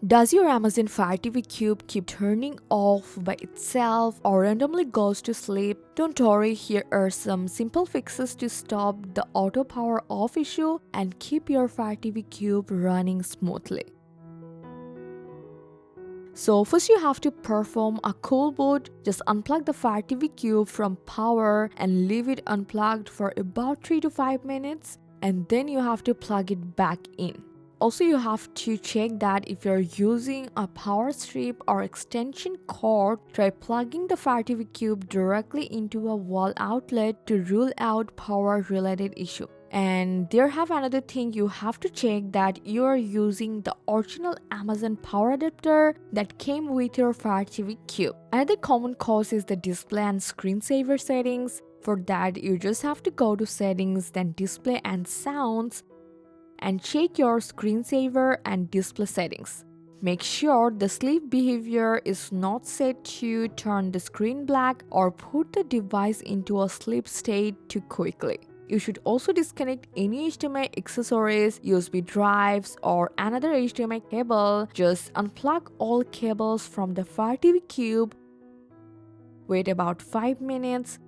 Does your Amazon Fire TV Cube keep turning off by itself or randomly goes to sleep? Don't worry, here are some simple fixes to stop the auto power off issue and keep your Fire TV Cube running smoothly. So first you have to perform a cool boot. Just unplug the Fire TV Cube from power and leave it unplugged for about 3 to 5 minutes, and then you have to plug it back in. Also, you have to check that if you're using a power strip or extension cord, try plugging the Fire TV Cube directly into a wall outlet to rule out power related issue. And there have another thing, you have to check that you are using the original Amazon power adapter that came with your Fire TV Cube. Another common cause is the display and screensaver settings. For that, you just have to go to settings, then display and sounds, and check your screensaver and display settings. Make sure the sleep behavior is not set to turn the screen black or put the device into a sleep state too quickly. You should also disconnect any HDMI accessories, USB drives, or another HDMI cable. Just unplug all cables from the Fire TV Cube. Wait about 5 minutes,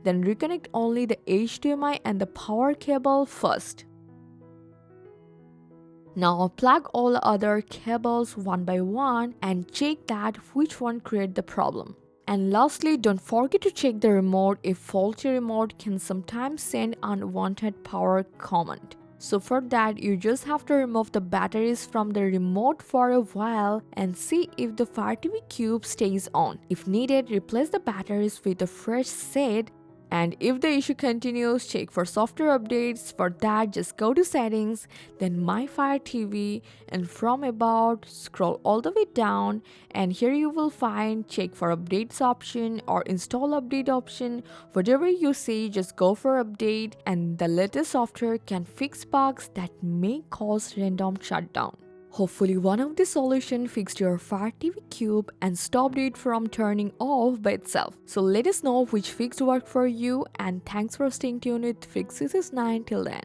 then reconnect only the HDMI and the power cable first. Now plug all other cables one by one and check that which one created the problem. And lastly, don't forget to check the remote. A faulty remote can sometimes send unwanted power command. So for that, you just have to remove the batteries from the remote for a while and see if the Fire TV Cube stays on. If needed, replace the batteries with a fresh set. And if the issue continues, check for software updates. For that, just go to settings, then My Fire TV, and from about, scroll all the way down, and here you will find check for updates option or install update option. Whatever you see, just go for update, and the latest software can fix bugs that may cause random shutdown. Hopefully one of the solutions fixed your Fire TV Cube and stopped it from turning off by itself. So let us know which fix worked for you, and thanks for staying tuned with Fix 9 till then.